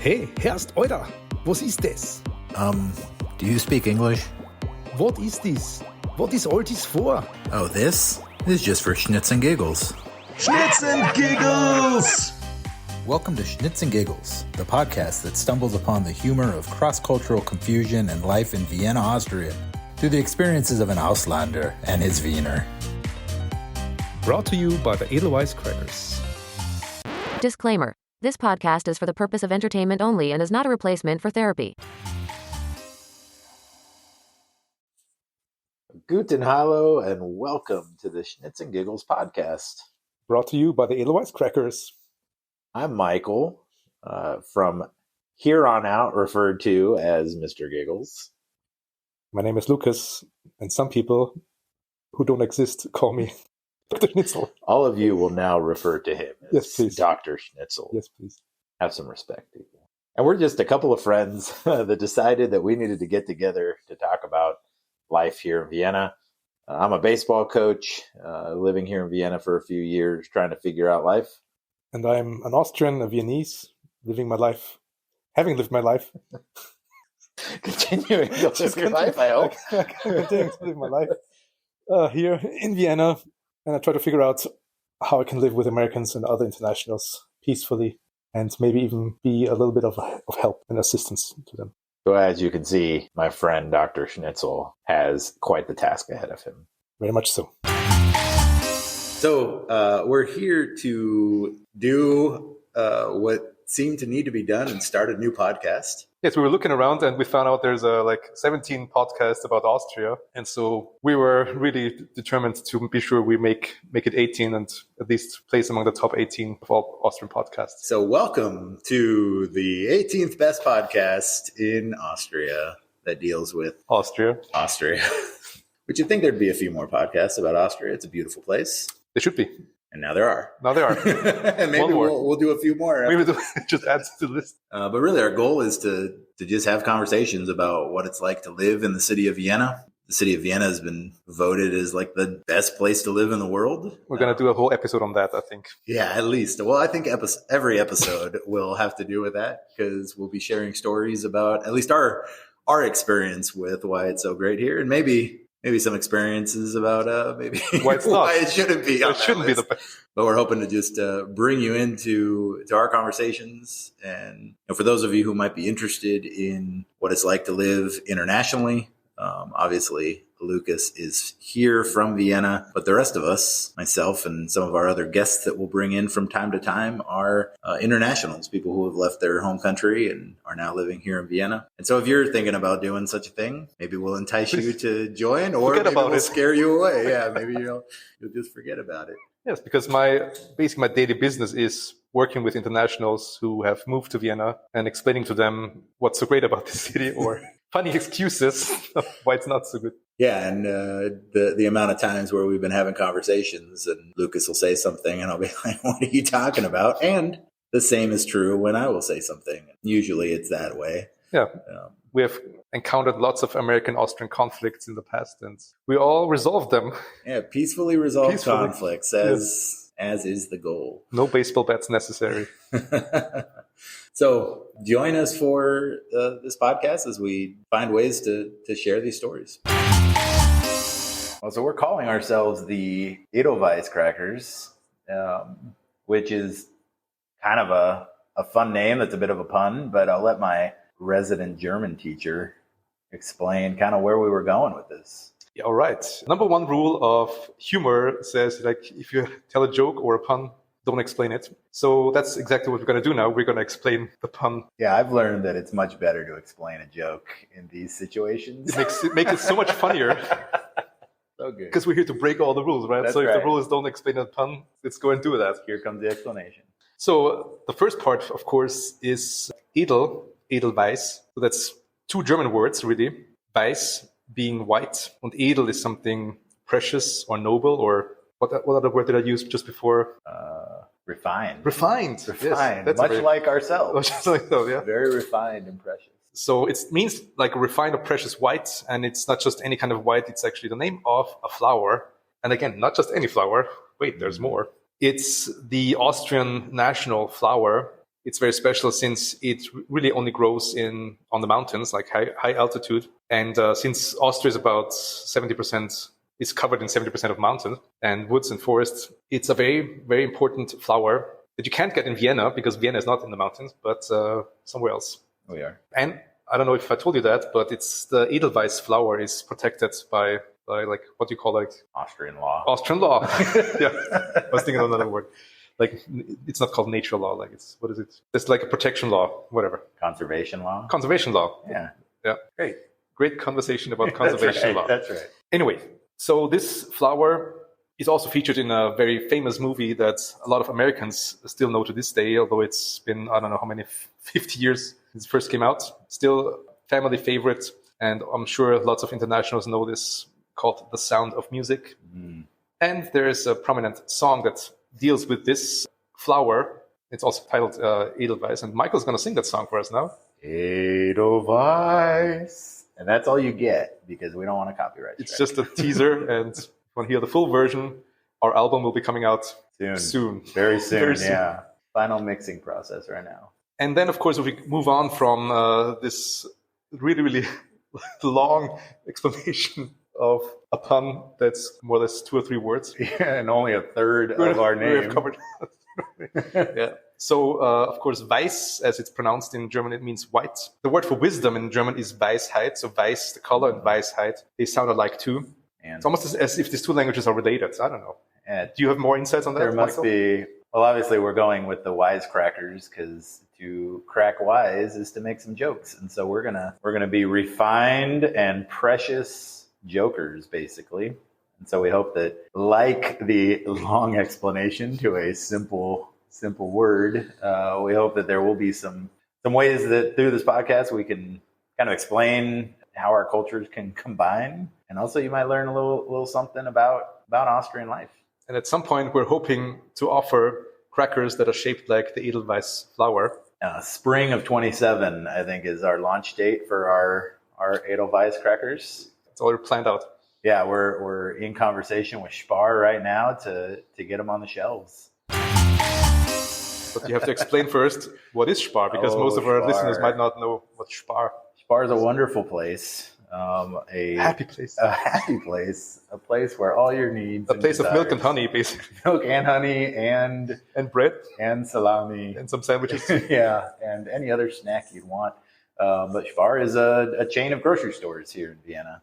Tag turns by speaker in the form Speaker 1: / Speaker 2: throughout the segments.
Speaker 1: Hey, Herrst, Alter, was ist das?
Speaker 2: Do you speak English?
Speaker 1: What is this? What is all this for?
Speaker 2: Oh, this is just for Schnitz and Giggles.
Speaker 3: Schnitz and Giggles!
Speaker 2: Welcome to Schnitz and Giggles, the podcast that stumbles upon the humor of cross-cultural confusion and life in Vienna, Austria, through the experiences of an Auslander and his Wiener.
Speaker 1: Brought to you by the edelwisecrackers.
Speaker 4: Disclaimer. This podcast is for the purpose of entertainment only and is not a replacement for therapy.
Speaker 5: Guten Hallo and welcome to the Schnitz and Giggles podcast.
Speaker 1: Brought to you by the edelwisecrackers.
Speaker 5: I'm Michael, from here on out referred to as Mr. Giggles.
Speaker 1: My name is Lucas, and some people who don't exist call me Dr. Schnitzel.
Speaker 5: All of you will now refer to him as
Speaker 1: Yes, please.
Speaker 5: Dr. Schnitzel.
Speaker 1: Yes, please.
Speaker 5: Have some respect, people. And we're just a couple of friends that decided that we needed to get together to talk about life here in Vienna. I'm a baseball coach, living here in Vienna for a few years, trying to figure out life.
Speaker 1: And I'm an Austrian, a Viennese, living my life, having lived my life.
Speaker 5: Continuing to live your life, I hope.
Speaker 1: Continuing to live my life here in Vienna. And I try to figure out how I can live with Americans and other internationals peacefully and maybe even be a little bit of help and assistance to them.
Speaker 5: So as you can see, my friend Dr. Schnitzel has quite the task ahead of him.
Speaker 1: Very much so.
Speaker 6: So we're here to do what seemed to need to be done and start a new podcast.
Speaker 7: Yes, we were looking around and we found out there's 17 podcasts about Austria. And so we were really determined to be sure we make it 18 and at least place among the top 18 of all Austrian podcasts.
Speaker 6: So welcome to the 18th best podcast in Austria that deals with
Speaker 7: Austria.
Speaker 6: Would you think there'd be a few more podcasts about Austria? It's a beautiful place.
Speaker 7: There should be.
Speaker 6: And now there are.
Speaker 7: And
Speaker 6: maybe we'll do a few more.
Speaker 7: Maybe just add to the list.
Speaker 6: But really our goal is to just have conversations about what it's like to live in the city of Vienna. The city of Vienna has been voted as like the best place to live in the world.
Speaker 7: We're going to do a whole episode on that, I think.
Speaker 6: Yeah, at least. Well, I think every episode will have to do with that because we'll be sharing stories about at least our experience with why it's so great here, and maybe some experiences about maybe
Speaker 7: why it's not.
Speaker 6: Why it shouldn't be.
Speaker 7: It shouldn't be the best.
Speaker 6: But we're hoping to just bring you into our conversations, and for those of you who might be interested in what it's like to live internationally, obviously Lucas is here from Vienna, but the rest of us, myself and some of our other guests that we'll bring in from time to time, are internationals, people who have left their home country and are now living here in Vienna. And so if you're thinking about doing such a thing, maybe we'll entice you to join, or maybe we'll scare you away. Yeah, maybe you'll just forget about it.
Speaker 7: Yes, because my daily business is working with internationals who have moved to Vienna and explaining to them what's so great about the city or funny excuses of why it's not so good.
Speaker 6: Yeah, and the amount of times where we've been having conversations and Lucas will say something and I'll be like, what are you talking about? And the same is true when I will say something. Usually it's that way.
Speaker 7: Yeah. We have encountered lots of American-Austrian conflicts in the past and we all resolved them.
Speaker 6: Yeah, peacefully resolved conflicts as is the goal.
Speaker 7: No baseball bats necessary.
Speaker 6: So join us for this podcast as we find ways to share these stories.
Speaker 5: Well, so we're calling ourselves the edelwisecrackers, which is kind of a fun name. That's a bit of a pun, but I'll let my resident German teacher explain kind of where we were going with this.
Speaker 7: Yeah, all right. Number one rule of humor says, if you tell a joke or a pun, don't explain it. So that's exactly what we're going to do now. We're going to explain the pun.
Speaker 5: Yeah, I've learned that it's much better to explain a joke in these situations.
Speaker 7: It makes it so much funnier.
Speaker 5: So good.
Speaker 7: Because we're here to break all the rules, right?
Speaker 5: That's
Speaker 7: so if
Speaker 5: right.
Speaker 7: the rule is don't explain a pun, let's go and do that.
Speaker 5: Here comes the explanation.
Speaker 7: So the first part, of course, is edelweiss. So that's two German words, really. Weiß being white, and edel is something precious or noble, or what other word did I use just before?
Speaker 5: Refined.
Speaker 7: Refined.
Speaker 5: Yes,
Speaker 7: that's
Speaker 5: much like ourselves.
Speaker 7: Just like so, yeah.
Speaker 5: Very refined and precious.
Speaker 7: So it means like a refined or precious white, and it's not just any kind of white, it's actually the name of a flower. And again, not just any flower. Wait, there's more. It's the Austrian national flower, It's very special since it really only grows on the mountains, like high altitude. And since Austria is about 70%, is covered in 70% of mountains and woods and forests, it's a very, very important flower that you can't get in Vienna because Vienna is not in the mountains, but somewhere else.
Speaker 5: We are.
Speaker 7: And I don't know if I told you that, but it's the edelweiss flower is protected by like, what do you call it?
Speaker 5: Austrian law.
Speaker 7: Austrian law. Yeah, I was thinking of another word. Like, it's not called nature law. Like, what is it? It's like a protection law, whatever.
Speaker 5: Conservation law.
Speaker 7: Conservation law.
Speaker 5: Yeah.
Speaker 7: Yeah. Great conversation about conservation law.
Speaker 5: That's right.
Speaker 7: Anyway, so this flower is also featured in a very famous movie that a lot of Americans still know to this day, although it's been, I don't know how many, 50 years since it first came out. Still family favorite. And I'm sure lots of internationals know this, called The Sound of Music. Mm. And there is a prominent song that deals with this flower. It's also titled Edelweiss. And Michael's going to sing that song for us now.
Speaker 5: Edelweiss. And that's all you get because we don't want to copyright.
Speaker 7: It's just a teaser. And if you want to hear the full version, our album will be coming out soon.
Speaker 5: Very soon, yeah. Final mixing process right now.
Speaker 7: And then, of course, if we move on from this really, really long explanation of a pun that's more or less 2 or 3 words.
Speaker 5: Yeah, and only a third of our name.
Speaker 7: We've covered. Yeah. So, of course, Weiß, as it's pronounced in German, it means white. The word for wisdom in German is Weisheit. So Weiß, the color, and Weisheit, they sound alike too. And it's almost as if these 2 languages are related. I don't know. Do you have more insights on that?
Speaker 5: There must be. Well, obviously, we're going with the wisecrackers because to crack wise is to make some jokes, and so we're gonna be refined and precious jokers, basically. And so we hope that, like the long explanation to a simple word, we hope that there will be some ways that through this podcast we can kind of explain how our cultures can combine, and also you might learn a little something about Austrian life.
Speaker 7: And at some point, we're hoping to offer crackers that are shaped like the Edelweiss flower.
Speaker 5: Spring of 27, I think, is our launch date for our Edelweiss crackers.
Speaker 7: It's already planned out.
Speaker 5: Yeah, we're in conversation with Spar right now to get them on the shelves.
Speaker 7: But you have to explain first, what is Spar? Because most of our listeners might not know what Spar.
Speaker 5: Spar is a wonderful place. A
Speaker 7: happy place.
Speaker 5: A happy place. A place where all your needs.
Speaker 7: A place of milk and honey, basically.
Speaker 5: Milk and honey and
Speaker 7: bread.
Speaker 5: And salami.
Speaker 7: And some sandwiches.
Speaker 5: Yeah, and any other snack you'd want. But Spar is a chain of grocery stores here in Vienna.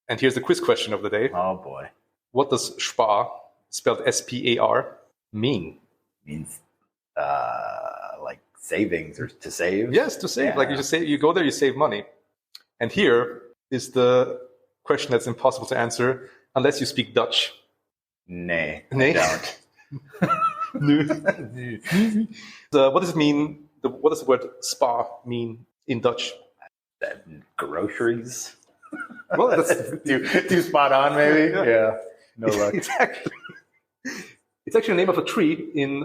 Speaker 7: And here's the quiz question of the day.
Speaker 5: Oh, boy.
Speaker 7: What does Spar, spelled S-P-A-R, mean?
Speaker 5: Means like savings or to save?
Speaker 7: Yes, to save. Yeah. Like you go there, you save money. And here is the question that's impossible to answer unless you speak Dutch.
Speaker 5: Nay,
Speaker 7: I don't. What does it mean? What does the word Spar mean in Dutch?
Speaker 5: Groceries.
Speaker 7: Well, that's
Speaker 5: too spot on, maybe. Yeah. No luck.
Speaker 7: It's actually the name of a tree in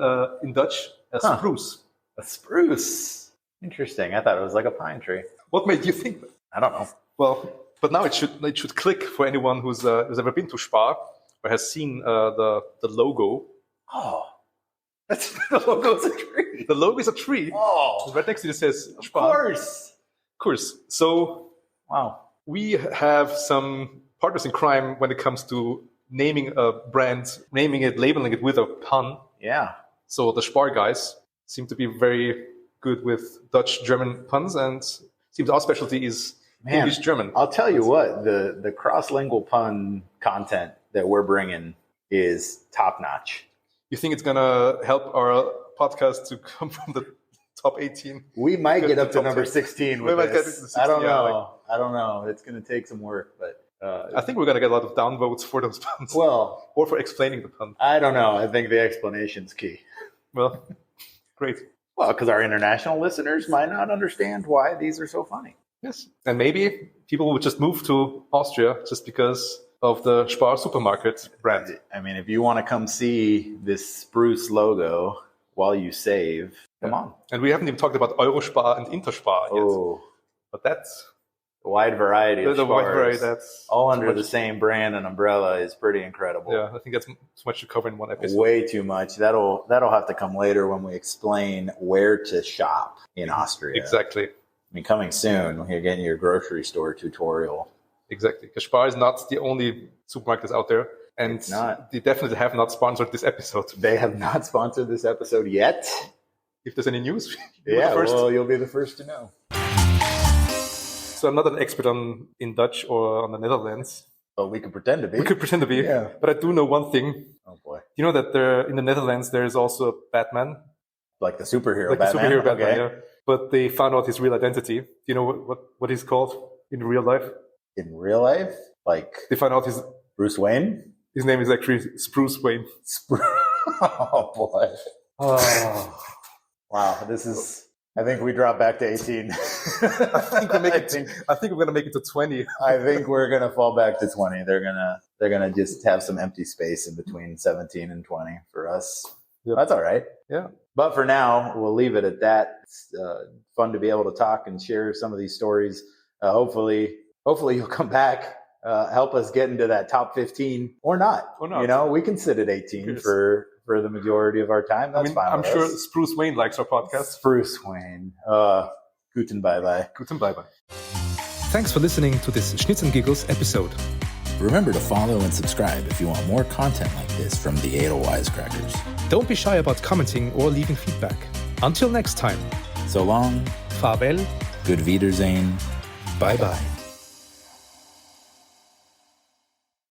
Speaker 7: Dutch, a spruce.
Speaker 5: A spruce. Interesting. I thought it was like a pine tree.
Speaker 7: What made you think that?
Speaker 5: I don't know.
Speaker 7: Well, but now it should click for anyone who's ever been to Spar or has seen the logo.
Speaker 5: Oh, the logo is a tree.
Speaker 7: The logo is a tree.
Speaker 5: Oh,
Speaker 7: right next to it says Spar.
Speaker 5: Of
Speaker 7: course. So,
Speaker 5: wow.
Speaker 7: We have some partners in crime when it comes to naming a brand, naming it, labeling it with a pun.
Speaker 5: Yeah.
Speaker 7: So the Spar guys seem to be very good with Dutch-German puns, and seems our specialty is English-German.
Speaker 5: I'll tell you what, the cross-lingual pun content that we're bringing is top-notch.
Speaker 7: You think it's going to help our podcast to come from the top 18?
Speaker 5: We might get up to number 16 with this. I don't know.
Speaker 7: Yeah,
Speaker 5: I don't know. It's going to take some work, but
Speaker 7: I think we're going to get a lot of downvotes for those puns.
Speaker 5: Well,
Speaker 7: or for explaining the pun.
Speaker 5: I don't know. I think the explanation's key.
Speaker 7: Well, great.
Speaker 5: Well, because our international listeners might not understand why these are so funny.
Speaker 7: Yes. And maybe people would just move to Austria just because of the Spar supermarket brand.
Speaker 5: I mean, if you want to come see this spruce logo while you save, come on.
Speaker 7: And we haven't even talked about Eurospar and Interspar yet.
Speaker 5: Oh.
Speaker 7: But that's
Speaker 5: The wide variety of
Speaker 7: The wide
Speaker 5: Spars,
Speaker 7: variety, that's
Speaker 5: all under
Speaker 7: much-
Speaker 5: the same brand and umbrella, is pretty incredible.
Speaker 7: Yeah, I think that's too much to cover in one episode.
Speaker 5: Way too much. That'll have to come later when we explain where to shop in Austria.
Speaker 7: Exactly.
Speaker 5: I mean, coming soon, you're getting your grocery store tutorial.
Speaker 7: Exactly. Because Spar is not the only supermarket that's out there. And
Speaker 5: It's not.
Speaker 7: they definitely have not sponsored this episode.
Speaker 5: They have not sponsored this episode yet.
Speaker 7: If there's any news, you're
Speaker 5: Yeah,
Speaker 7: the first.
Speaker 5: well, you'll be the first to know.
Speaker 7: So I'm not an expert in Dutch or on the Netherlands.
Speaker 5: But we could pretend to be.
Speaker 7: We could pretend to be.
Speaker 5: Yeah.
Speaker 7: But I do know one thing.
Speaker 5: Oh boy,
Speaker 7: You know that there in the Netherlands there is also Batman,
Speaker 5: like the superhero
Speaker 7: like
Speaker 5: Batman.
Speaker 7: the superhero Batman.
Speaker 5: Okay.
Speaker 7: Yeah. But they found out his real identity. Do you know what he's called in real life?
Speaker 5: In real life, like
Speaker 7: They found out his
Speaker 5: Bruce Wayne.
Speaker 7: name is actually Spruce Wayne.
Speaker 5: Oh boy. Oh. Wow. This is. I think we drop back to 18.
Speaker 7: I think we're gonna make it to 20.
Speaker 5: I think we're gonna fall back to 20. They're gonna just have some empty space in between 17 and 20 for us.
Speaker 7: Yep.
Speaker 5: That's all right.
Speaker 7: Yeah.
Speaker 5: But for now, we'll leave it at that. It's fun to be able to talk and share some of these stories. Hopefully you'll come back, help us get into that top 15 or not.
Speaker 7: Or not.
Speaker 5: You know, we can sit at 18
Speaker 7: Yes.
Speaker 5: for the majority of our time. That's fine.
Speaker 7: I'm
Speaker 5: with
Speaker 7: sure
Speaker 5: us.
Speaker 7: Spruce Wayne likes our podcast.
Speaker 5: Bruce Wayne. Guten bye-bye.
Speaker 7: Guten bye-bye. Thanks for listening to this Schnitz and Giggles episode.
Speaker 2: Remember to follow and subscribe if you want more content like this from the Edelwisecrackers.
Speaker 7: Don't be shy about commenting or leaving feedback. Until next time,
Speaker 2: So long,
Speaker 7: farewell,
Speaker 2: good Wiedersehen.
Speaker 7: bye-bye.